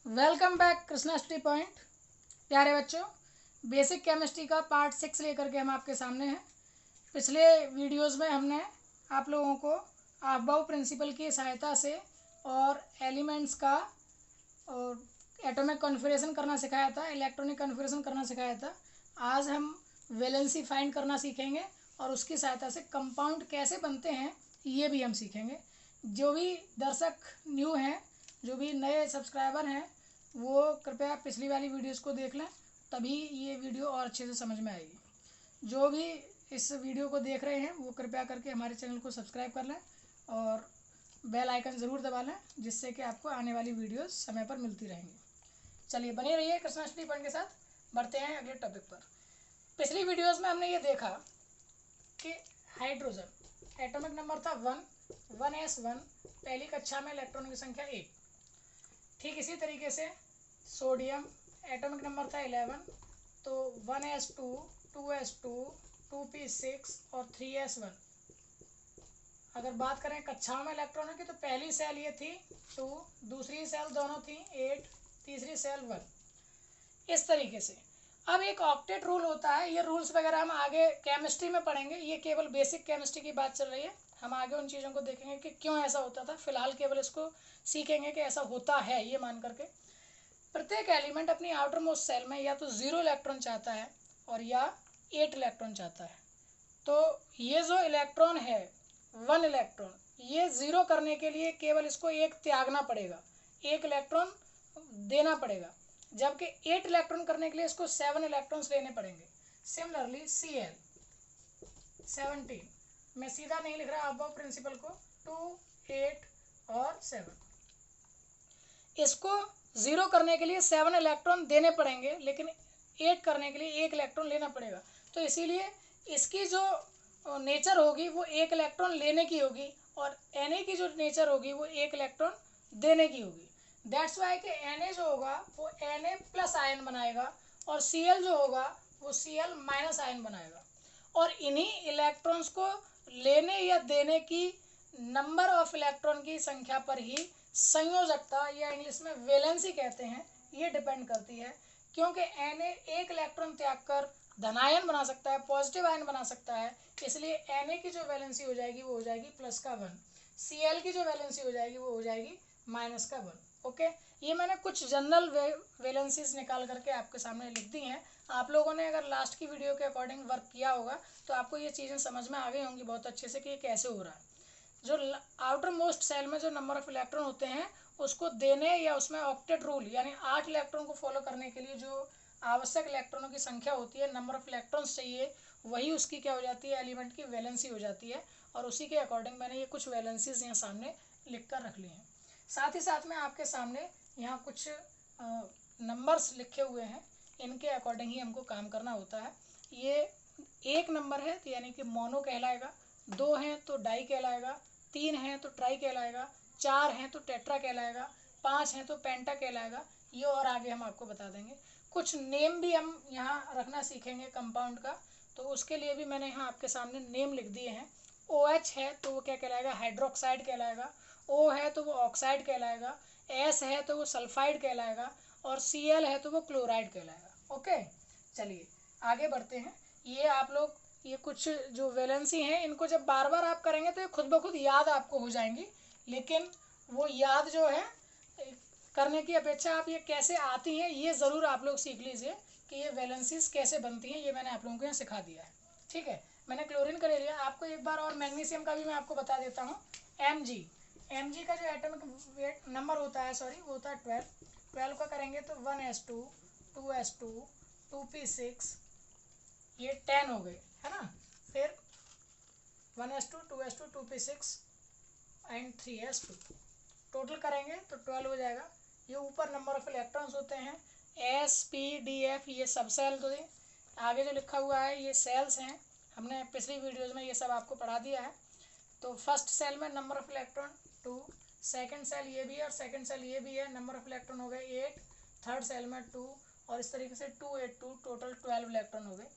Welcome back Krishna study point. प्यारे बच्चों, basic chemistry का पार्ट 6 लेकर के हम आपके सामने हैं। पिछले वीडियोस में हमने आप लोगों को अफबाउ प्रिंसिपल की सहायता से और एलिमेंट्स का और एटॉमिक कॉन्फ़िगरेशन करना सिखाया था, इलेक्ट्रॉनिक कॉन्फ़िगरेशन करना सिखाया था। आज हम वैलेंसी फाइंड करना सीखेंगे और उसकी सहायता से कंपाउंड कैसे बनते हैं ये भी हम सीखेंगे। जो भी दर्शक न्यू हैं, जो भी नए सब्सक्राइबर हैं, वो कृपया पिछली वाली वीडियोस को देख लें, तभी ये वीडियो और अच्छे से समझ में आएगी। जो भी इस वीडियो को देख रहे हैं वो कृपया करके हमारे चैनल को सब्सक्राइब कर लें और बेल आइकन ज़रूर दबा लें, जिससे कि आपको आने वाली वीडियोस समय पर मिलती रहेंगी। चलिए बने रहिए कृष्णा स्टडी पॉइंट के साथ। बढ़ते हैं अगले टॉपिक पर। पिछली वीडियोस में हमने ये देखा कि हाइड्रोजन एटॉमिक नंबर था 1s1, पहली कक्षा में इलेक्ट्रॉन की संख्या 1। ठीक इसी तरीके से सोडियम एटॉमिक नंबर था 11, तो 1s2, 2s2, 2p6 और 3s1। अगर बात करें कक्षाओं में इलेक्ट्रॉनों की, तो पहली सेल ये थी 2, दूसरी सेल दोनों थी 8, तीसरी सेल 1। इस तरीके से अब एक ऑक्टेट रूल होता है। ये रूल्स वगैरह हम आगे केमिस्ट्री में पढ़ेंगे, ये केवल बेसिक केमिस्ट्री की बात चल रही है। हम आगे उन चीज़ों को देखेंगे कि क्यों ऐसा होता था। फिलहाल केवल इसको सीखेंगे कि ऐसा होता है ये मान करके। प्रत्येक एलिमेंट अपनी आउटर मोस्ट सेल में या तो 0 इलेक्ट्रॉन चाहता है और या 8 इलेक्ट्रॉन चाहता है। तो ये जो इलेक्ट्रॉन है 1 इलेक्ट्रॉन, ये 0 करने के लिए केवल इसको एक त्यागना पड़ेगा, एक इलेक्ट्रॉन देना पड़ेगा, जबकि 8 इलेक्ट्रॉन करने के लिए इसको 7 इलेक्ट्रॉन्स लेने पड़ेंगे। सिमिलरली Cl 17, मैं सीधा नहीं लिख रहा अबव प्रिंसिपल को, 2, 8 और 7। इसको 0 करने के लिए 7 इलेक्ट्रॉन देने पड़ेंगे, लेकिन 8 करने के लिए 1 इलेक्ट्रॉन लेना पड़ेगा। तो इसीलिए इसकी जो नेचर होगी वो 1 इलेक्ट्रॉन लेने की होगी और Na की जो नेचर होगी वो 1 इलेक्ट्रॉन देने की होगी। दैट्स वाई कि Na जो होगा वो Na प्लस आयन बनाएगा और Cl जो होगा वो Cl माइनस आयन बनाएगा। और इन्हीं इलेक्ट्रॉन्स को लेने या देने की नंबर ऑफ इलेक्ट्रॉन की संख्या पर ही संयोजकता या इंग्लिश में वैलेंसी कहते हैं, ये डिपेंड करती है। क्योंकि Na 1 इलेक्ट्रॉन त्याग कर धनायन बना सकता है, पॉजिटिव आयन बना सकता है, इसलिए Na की जो वैलेंसी हो जाएगी वो हो जाएगी प्लस का 1, Cl की जो वैलेंसी हो जाएगी वो हो जाएगी माइनस का 1। ओके, ये मैंने कुछ जनरल वैलेंसीज निकाल करके आपके सामने लिख दी हैं। आप लोगों ने अगर लास्ट की वीडियो के अकॉर्डिंग वर्क किया होगा तो आपको ये चीज़ें समझ में आ गई होंगी बहुत अच्छे से कि ये कैसे हो रहा है। जो आउटर मोस्ट सेल में जो नंबर ऑफ इलेक्ट्रॉन होते हैं उसको देने या उसमें ऑक्टेट रूल यानी 8 इलेक्ट्रॉन को फॉलो करने के लिए जो आवश्यक इलेक्ट्रॉनों की संख्या होती है, नंबर ऑफ इलेक्ट्रॉन्स चाहिए, वही उसकी क्या हो जाती है, एलिमेंट की वैलेंसी हो जाती है। और उसी के अकॉर्डिंग मैंने ये कुछ वैलेंसीज यहाँ सामने लिख कर रख ली हैं। साथ ही साथ में आपके सामने यहाँ कुछ नंबर्स लिखे हुए हैं, इनके अकॉर्डिंग ही हमको काम करना होता है। ये 1 नंबर है तो यानी कि मोनो कहलाएगा, 2 हैं तो डाई कहलाएगा, 3 हैं तो ट्राई कहलाएगा, 4 हैं तो टेट्रा कहलाएगा, 5 हैं तो पेंटा कहलाएगा। ये और आगे हम आपको बता देंगे। कुछ नेम भी हम यहाँ रखना सीखेंगे कंपाउंड का, तो उसके लिए भी मैंने यहाँ आपके सामने नेम लिख दिए हैं। OH है तो वो क्या कहलाएगा, हाइड्रोक्साइड कहलाएगा। O है तो वो ऑक्साइड कहलाएगा, S है तो वो सल्फाइड कहलाएगा और Cl है तो वो क्लोराइड कहलाएगा। ओके, चलिए आगे बढ़ते हैं। ये आप लोग ये कुछ जो वैलेंसी हैं इनको जब बार बार आप करेंगे तो ये खुद ब खुद याद आपको हो जाएंगी, लेकिन वो याद जो है करने की अपेक्षा आप ये कैसे आती हैं ये ज़रूर आप लोग सीख लीजिए कि ये वैलेंसीज कैसे बनती हैं। ये मैंने आप लोगों को यहाँ सिखा दिया है। ठीक है, मैंने क्लोरीन का ले लिया। आपको एक बार और मैग्नीशियम का भी मैं आपको बता देता हूँ। Mg का जो एटॉमिक वेट नंबर होता है, सॉरी, वो होता है 12 का करेंगे तो 1s2, 2s2, 2p6, ये 10 हो गए, है ना। फिर 1s2, 2s2, 2p6 and 3s2, total करेंगे तो 12 हो जाएगा। ये ऊपर नंबर ऑफ इलेक्ट्रॉन्स होते हैं, S, P, D, F, ये सब सेल। तो आगे जो लिखा हुआ है ये सेल्स हैं, हमने पिछली वीडियोज़ में ये सब आपको पढ़ा दिया है। तो फर्स्ट सेल में number of electron 2, second shell ये भी है और सेकंड सेल ये भी है, नंबर ऑफ इलेक्ट्रॉन हो गए 8, थर्ड सेल में 2 और इस तरीके से 2, 8, 2, टोटल 12 इलेक्ट्रॉन हो गए।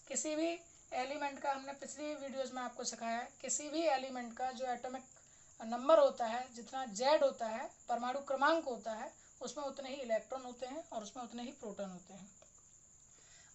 किसी भी एलिमेंट का हमने पिछली वीडियोज़ में आपको सिखाया है, किसी भी एलिमेंट का जो एटॉमिक नंबर होता है, जितना Z होता है, परमाणु क्रमांक होता है, उसमें उतने ही इलेक्ट्रॉन होते हैं और उसमें उतने ही प्रोटॉन होते हैं।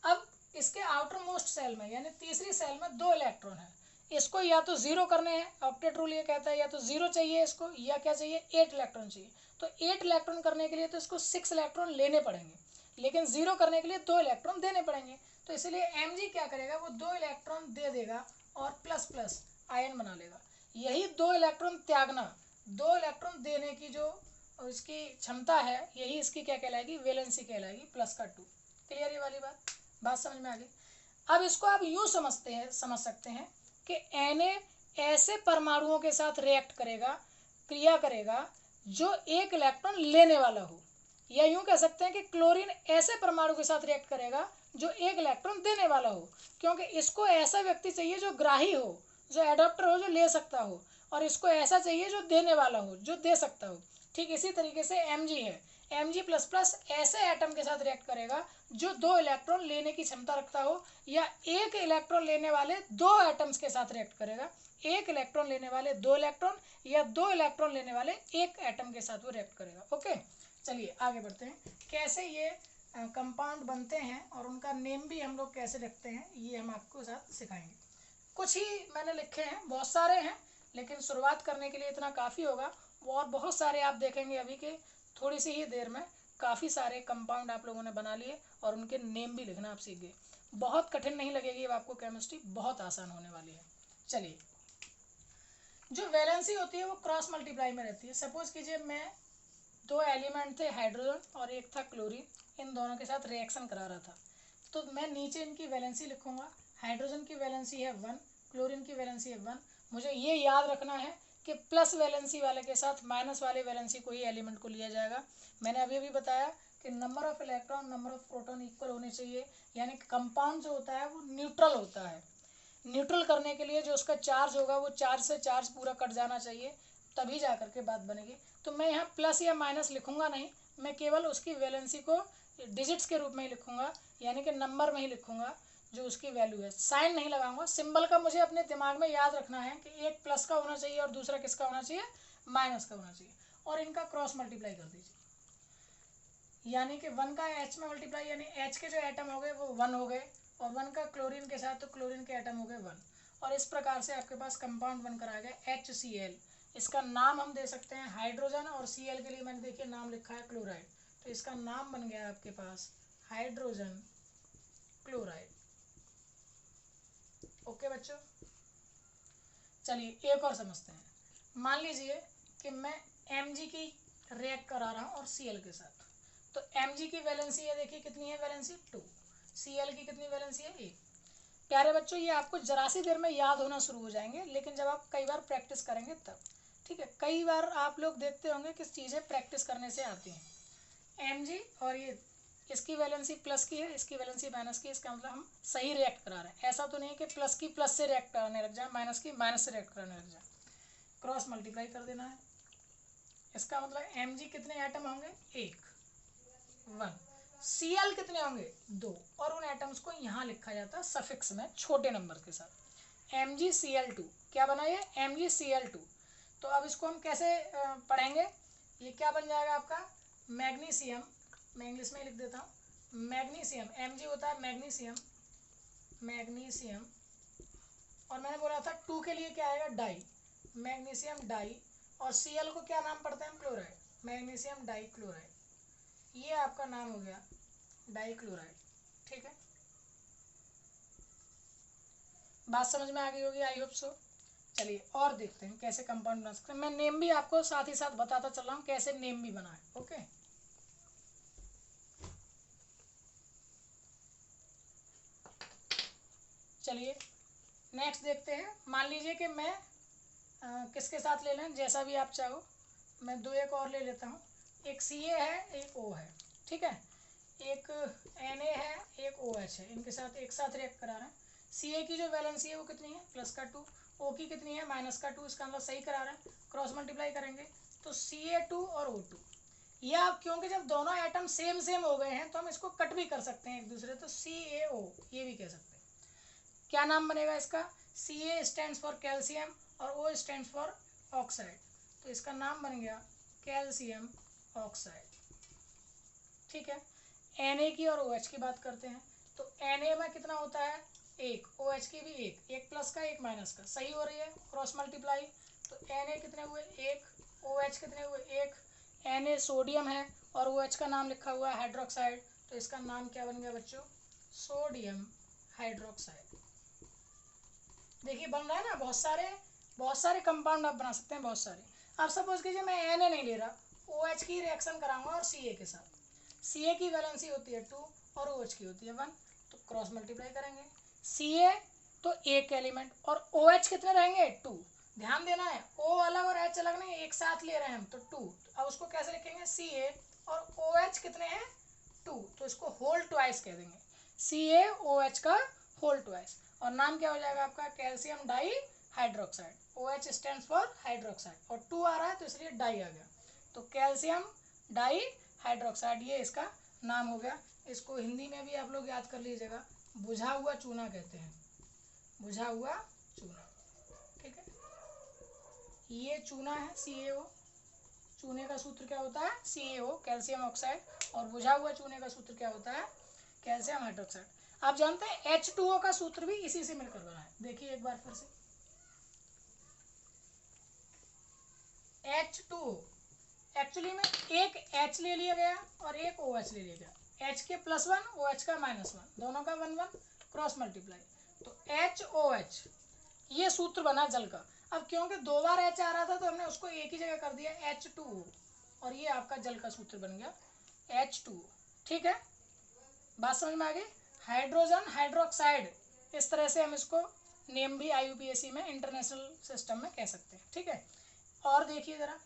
अब इसके आउटर मोस्ट सेल में यानी तीसरी सेल में 2 इलेक्ट्रॉन है, इसको या तो 0 करने हैं, ऑक्टेट रूल ये कहता है या तो 0 चाहिए इसको, या क्या चाहिए 8 इलेक्ट्रॉन चाहिए। तो 8 इलेक्ट्रॉन करने के लिए तो इसको 6 इलेक्ट्रॉन लेने पड़ेंगे, लेकिन 0 करने के लिए 2 इलेक्ट्रॉन देने पड़ेंगे। तो इसलिए Mg क्या करेगा, वो 2 इलेक्ट्रॉन दे देगा और प्लस प्लस आयन बना लेगा। यही 2 इलेक्ट्रॉन त्यागना, 2 इलेक्ट्रॉन देने की जो इसकी क्षमता है, यही इसकी क्या कहलाएगी, वैलेंसी कहलाएगी, प्लस का 2। क्लियर ये वाली बात समझ में आ गई। अब इसको आप यूँ समझ सकते हैं कि Na ऐसे परमाणुओं के साथ रिएक्ट करेगा, क्रिया करेगा जो 1 इलेक्ट्रॉन लेने वाला हो, या यूँ कह सकते हैं कि क्लोरीन ऐसे परमाणु के साथ रिएक्ट करेगा जो 1 इलेक्ट्रॉन देने वाला हो, क्योंकि इसको ऐसा व्यक्ति चाहिए जो ग्राही हो, जो एडॉप्टर हो, जो ले सकता हो, और इसको ऐसा चाहिए जो देने वाला हो, जो दे सकता हो। ठीक इसी तरीके से Mg है, Mg++ ऐसे एटम के साथ रिएक्ट करेगा जो 2 इलेक्ट्रॉन लेने की क्षमता रखता हो, या 1 इलेक्ट्रॉन लेने वाले 2 एटम्स के साथ रिएक्ट करेगा, 1 इलेक्ट्रॉन लेने वाले 2 इलेक्ट्रॉन या 2 इलेक्ट्रॉन लेने वाले 1 एटम के साथ वो रिएक्ट करेगा। ओके, चलिए आगे बढ़ते हैं। कैसे ये कंपाउंड बनते हैं और उनका नेम भी हम लोग कैसे रखते हैं, ये हम आपको साथ सिखाएंगे। कुछ ही मैंने लिखे हैं, बहुत सारे हैं, लेकिन शुरुआत करने के लिए इतना काफ़ी होगा। और बहुत सारे आप देखेंगे अभी के थोड़ी सी ही देर में काफ़ी सारे कंपाउंड आप लोगों ने बना लिए और उनके नेम भी लिखना आप सीख गए। बहुत कठिन नहीं लगेगी अब आपको केमिस्ट्री, बहुत आसान होने वाली है। चलिए, जो वैलेंसी होती है वो क्रॉस मल्टीप्लाई में रहती है। सपोज कीजिए मैं 2 एलिमेंट थे, हाइड्रोजन और एक था क्लोरीन, इन दोनों के साथ रिएक्शन करा रहा था, तो मैं नीचे इनकी वैलेंसी लिखूंगा। हाइड्रोजन की वैलेंसी है 1, क्लोरीन की वैलेंसी है 1। मुझे ये याद रखना है कि प्लस वैलेंसी वाले के साथ माइनस वाले वैलेंसी को ही एलिमेंट को लिया जाएगा। मैंने अभी बताया कि number of electron number of proton equal होने चाहिए, यानी कंपाउंड जो होता है वो न्यूट्रल होता है। न्यूट्रल करने के लिए जो उसका चार्ज होगा वो चार्ज से चार्ज पूरा कट जाना चाहिए, तभी जा करके बात बनेगी। तो मैं यहाँ प्लस या माइनस लिखूंगा नहीं, मैं केवल उसकी वैलेंसी को डिजिट्स के रूप में ही लिखूंगा, यानी कि नंबर में ही लिखूंगा जो उसकी वैल्यू है। साइन नहीं लगाऊंगा। सिंबल का मुझे अपने दिमाग में याद रखना है कि एक प्लस का होना चाहिए और दूसरा किसका होना चाहिए, माइनस का होना चाहिए, और इनका क्रॉस मल्टीप्लाई कर दीजिए, यानी कि 1 का H में मल्टीप्लाई, यानी H के जो एटम हो गए वो 1 हो गए, और 1 का क्लोरीन के साथ तो क्लोरीन के एटम हो गए 1, और इस प्रकार से आपके पास कंपाउंड बनकर आ गया HCl। इसका नाम हम दे सकते हैं हाइड्रोजन, और Cl के लिए मैंने देखिए नाम लिखा है क्लोराइड, तो इसका नाम बन गया आपके पास हाइड्रोजन क्लोराइड। ओके बच्चों, चलिए एक और समझते हैं। मान लीजिए कि मैं Mg की रिएक्ट करा रहा हूँ और Cl के साथ, तो Mg की वैलेंसी है, देखिए कितनी है वैलेंसी 2, Cl की कितनी वैलेंसी है 1। प्यारे बच्चों, ये आपको जरा सी देर में याद होना शुरू हो जाएंगे, लेकिन जब आप कई बार प्रैक्टिस करेंगे तब। ठीक है, कई बार आप लोग देखते होंगे कि चीज़ें प्रैक्टिस करने से आती हैं। Mg और ये इसकी वैलेंसी प्लस की है, इसकी वैलेंसी माइनस की, इसका मतलब हम सही रिएक्ट करा रहे हैं। ऐसा तो नहीं कि प्लस की प्लस से रिएक्ट कराने लग जाए, माइनस की माइनस से रिएक्ट कराने लग जाए। क्रॉस मल्टीप्लाई कर देना है, इसका मतलब Mg कितने एटम होंगे 1। Cl कितने होंगे 2, और उन एटम्स को यहाँ लिखा जाता है सफिक्स में छोटे नंबर के साथ। MgCl2 क्या बना ये MgCl2। तो अब इसको हम कैसे पढ़ेंगे, ये क्या बन जाएगा आपका मैग्नीशियम, मैं इंग्लिश में लिख देता हूँ मैग्नीशियम। Mg होता है मैग्नीशियम, मैग्नीशियम, और मैंने बोला था 2 के लिए क्या आएगा डाई, मैग्नीशियम डाई, और Cl को क्या नाम पढ़ते हैं हम क्लोराइड, मैग्नीशियम डाई क्लोराइड। ये आपका नाम हो गया डाई क्लोराइड। ठीक है, बात समझ में आ गई होगी, आई होप सो। चलिए और देखते हैं कैसे कंपाउंड बना सकते हैं। मैं नेम भी आपको साथ ही साथ बताता चल रहा हूँ कैसे नेम भी बना है। ओके, चलिए नेक्स्ट देखते हैं। मान लीजिए कि मैं किसके साथ ले लें, जैसा भी आप चाहो, मैं 2 एक और ले लेता हूँ। एक Ca है, एक O है, ठीक है, एक Na है, एक OH है, इनके साथ एक साथ रिएक्ट करा रहे हैं। Ca की जो वैलेंसी है वो कितनी है प्लस का 2, O की कितनी है माइनस का 2, इसका मतलब सही करा रहे हैं। क्रॉस मल्टीप्लाई करेंगे तो Ca2 और O2, ये आप क्योंकि जब दोनों एटम सेम सेम हो गए हैं तो हम इसको कट भी कर सकते हैं एक दूसरे, तो CaO ये भी कह सकते हैं। क्या नाम बनेगा इसका, Ca स्टैंड्स फॉर कैल्शियम और O स्टैंड्स फॉर ऑक्साइड, तो इसका नाम बन गया कैल्शियम ऑक्साइड। ठीक है। Na की और OH की बात करते हैं तो Na में कितना होता है, एक, OH की भी एक प्लस का एक माइनस का, सही हो रही है, क्रॉस मल्टीप्लाई। तो Na कितने हुए, एक, OH कितने हुए, एक। Na सोडियम है और OH का नाम लिखा हुआ है हाइड्रोक्साइड, तो इसका नाम क्या बन गया बच्चों, सोडियम हाइड्रोक्साइड। देखिए बन रहा है ना, बहुत सारे कंपाउंड आप बना सकते हैं, बहुत सारे। अब सपोज कीजिए मैं Na नहीं ले रहा, OH की रिएक्शन कराऊंगा और Ca के साथ। Ca की वैलेंसी होती है 2 और OH की होती है 1, तो क्रॉस मल्टीप्लाई करेंगे। Ca तो एक एलिमेंट और OH कितने रहेंगे, 2। ध्यान देना है, O अलग और H अलग नहीं, एक साथ ले रहे हैं हम, तो 2। अब उसको कैसे लिखेंगे, Ca और OH कितने हैं, 2, तो इसको होल ट्वाइस कह देंगे, CaOH का होल ट्वाइस। और नाम क्या हो जाएगा आपका, calcium di hydroxide. OH stands for hydroxide और 2 आ रहा है तो इसलिए डाई आ गया, तो कैल्शियम डाई हाइड्रोक्साइड, ये इसका नाम हो गया। इसको हिंदी में भी आप लोग याद कर लीजिएगा, बुझा हुआ चूना कहते हैं, बुझा हुआ चूना, ठीक है। ये चूना है CaO, चूने का सूत्र क्या होता है, CaO कैल्शियम ऑक्साइड, और बुझा हुआ चूने का सूत्र क्या होता है, कैल्शियम हाइड्रोक्साइड। आप जानते हैं H2O का सूत्र भी इसी से मिलकर बना है, देखिए एक बार फिर से, H2O एक्चुअली में एक H ले लिया गया और एक OH ले लिया गया, H के +1 OH का -1, दोनों का 1 1 क्रॉस मल्टीप्लाई, तो HOH ये सूत्र बना जल का। अब क्योंकि 2 बार H आ रहा था तो हमने उसको एक ही जगह कर दिया H2O, और ये आपका जल का सूत्र बन गया H2O, ठीक है। बात समझ में आ गई, हाइड्रोजन हाइड्रोक्साइड, इस तरह से हम इसको नेम भी IUPAC में इंटरनेशनल सिस्टम में कह सकते हैं, ठीक है। और देखिए ज़रा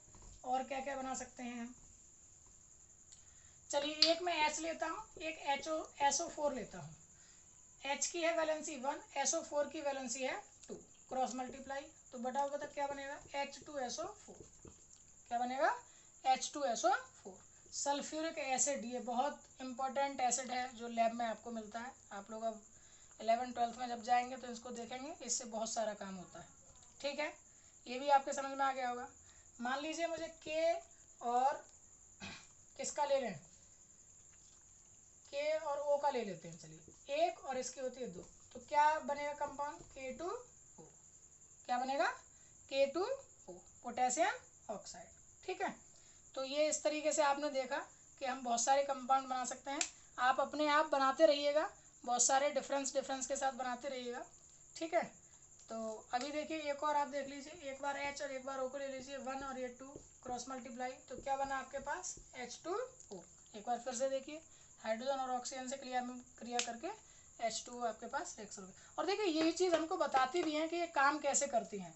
और क्या क्या बना सकते हैं हम, चलिए एक मैं H लेता हूँ, एक SO4 लेता हूँ, H की है वैलेंसी 1, SO4 की वैलेंसी है 2, क्रॉस मल्टीप्लाई, तो बटा बता क्या बनेगा, H2SO4, क्या बनेगा, H2SO4। सल्फ्यूरिक एसिड, ये बहुत इंपॉर्टेंट एसिड है जो लैब में आपको मिलता है, आप लोग अब 11th-12th में जब जाएंगे तो इसको देखेंगे, इससे बहुत सारा काम होता है, ठीक है। ये भी आपके समझ में आ गया होगा। मान लीजिए मुझे K और किसका ले लें, K और O का ले लेते हैं, चलिए, एक और इसकी होती है 2, तो क्या बनेगा कंपाउंड, K2O, क्या बनेगा, K2O पोटेशियम ऑक्साइड, ठीक है। तो ये इस तरीके से आपने देखा कि हम बहुत सारे कंपाउंड बना सकते हैं, आप अपने आप बनाते रहिएगा, बहुत सारे डिफरेंस के साथ बनाते रहिएगा, ठीक है। तो अभी देखिए एक और आप देख लीजिए, एक बार H और एक बार O को ले लीजिए, 1 और ये 2 क्रॉस मल्टीप्लाई, तो क्या बना आपके पास, H2O। एक बार फिर से देखिए, हाइड्रोजन और ऑक्सीजन से क्रिया करके H2O आपके पास रिएक्शन हो गया। और देखिए यही चीज़ हमको बताती भी हैं कि ये काम कैसे करती हैं,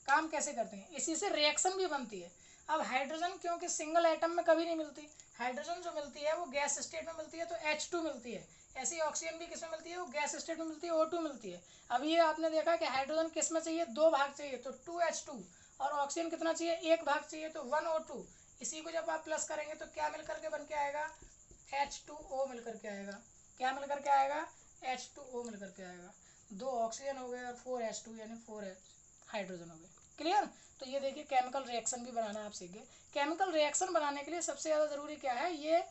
काम कैसे करती हैं, इसी से रिएक्शन भी बनती है। अब हाइड्रोजन क्योंकि सिंगल एटम में कभी नहीं मिलती, हाइड्रोजन जो मिलती है वो गैस स्टेट में मिलती है तो H2 मिलती है, ऐसे ही ऑक्सीजन भी किस में मिलती है, वो गैस स्टेट में मिलती है, O2 मिलती है। अब ये आपने देखा कि हाइड्रोजन किस में चाहिए, 2 भाग चाहिए तो 2H2, और ऑक्सीजन कितना चाहिए, 1 भाग चाहिए तो 1O2। इसी को जब आप प्लस करेंगे तो क्या मिल करके बन के आएगा, H2O मिल करके आएगा, क्या मिल करके आएगा, H2O मिल करके आएगा, 2 ऑक्सीजन हो गए और 4H2 यानी 4H हाइड्रोजन हो गए, क्लियर। तो ये देखिए केमिकल रिएक्शन भी बनाना आप सीख गए। केमिकल रिएक्शन बनाने के लिए सबसे ज़्यादा ज़रूरी क्या है, ये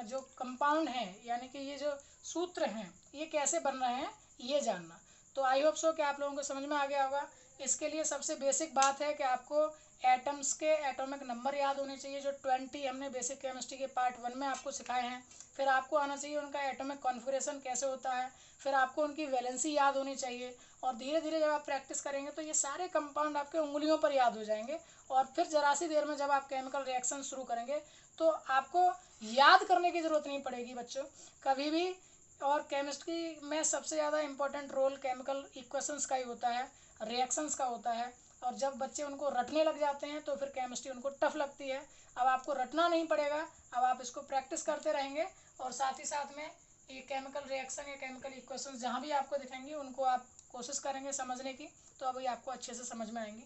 जो कंपाउंड हैं यानी कि ये जो सूत्र हैं ये कैसे बन रहे हैं ये जानना। तो आई होप सो कि आप लोगों को समझ में आ गया होगा। इसके लिए सबसे बेसिक बात है कि आपको एटम्स के एटॉमिक नंबर याद होने चाहिए, जो 20 हमने बेसिक केमिस्ट्री के पार्ट 1 में आपको सिखाए हैं। फिर आपको आना चाहिए उनका एटॉमिक कॉन्फ़िगरेशन कैसे होता है, फिर आपको उनकी वैलेंसी याद होनी चाहिए, और धीरे धीरे जब आप प्रैक्टिस करेंगे तो ये सारे कंपाउंड आपके उंगलियों पर याद हो जाएंगे। और फिर ज़रा सी देर में जब आप केमिकल रिएक्शन शुरू करेंगे तो आपको याद करने की ज़रूरत नहीं पड़ेगी बच्चों कभी भी। और केमिस्ट्री में सबसे ज़्यादा इम्पोर्टेंट रोल केमिकल इक्वेशंस का ही होता है, रिएक्शंस का होता है, और जब बच्चे उनको रटने लग जाते हैं तो फिर केमिस्ट्री उनको टफ लगती है। अब आपको रटना नहीं पड़ेगा, अब आप इसको प्रैक्टिस करते रहेंगे, और साथ ही साथ में ये केमिकल रिएक्शन या केमिकल इक्वेशंस जहाँ भी आपको दिखेंगे उनको आप कोशिश करेंगे समझने की, तो अभी आपको अच्छे से समझ में आएंगे।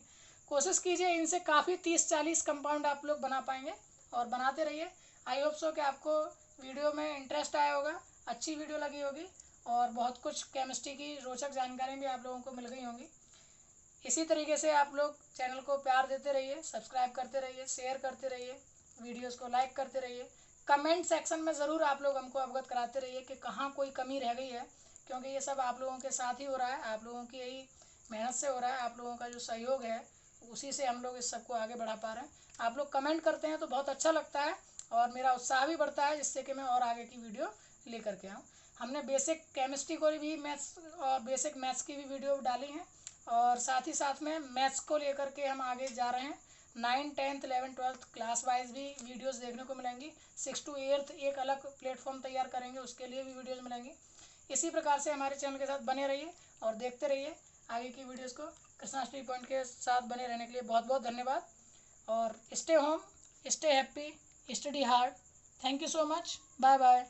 कोशिश कीजिए इनसे काफ़ी 30-40 कंपाउंड आप लोग बना पाएंगे, और बनाते रहिए। आई होप सो कि आपको वीडियो में इंटरेस्ट आया होगा, अच्छी वीडियो लगी होगी, और बहुत कुछ केमिस्ट्री की रोचक जानकारी भी आप लोगों को मिल गई होंगी। इसी तरीके से आप लोग चैनल को प्यार देते रहिए, सब्सक्राइब करते रहिए, शेयर करते रहिए, वीडियोस को लाइक करते रहिए, कमेंट सेक्शन में ज़रूर आप लोग हमको अवगत कराते रहिए कि कहाँ कोई कमी रह गई है, क्योंकि ये सब आप लोगों के साथ ही हो रहा है, आप लोगों की यही मेहनत से हो रहा है, आप लोगों का जो सहयोग है उसी से हम लोग इस सबको आगे बढ़ा पा रहे हैं। आप लोग कमेंट करते हैं तो बहुत अच्छा लगता है और मेरा उत्साह भी बढ़ता है, जिससे कि मैं और आगे की वीडियो लेकर के आऊँ। हमने बेसिक केमिस्ट्री को भी मैथ्स और बेसिक मैथ्स की भी वीडियो डाली हैं, और साथ ही साथ में मैथ्स को लेकर के हम आगे जा रहे हैं। 9, 10th, 11th, 12th class wise भी वीडियोस देखने को मिलेंगी। 6 to 8th एक अलग प्लेटफॉर्म तैयार करेंगे, उसके लिए भी वीडियोस मिलेंगी। इसी प्रकार से हमारे चैनल के साथ बने रहिए और देखते रहिए आगे की वीडियोस को। कृष्णा स्टडी पॉइंट के साथ बने रहने के लिए बहुत बहुत धन्यवाद, और stay home, stay happy, study hard. Thank you so much, bye bye.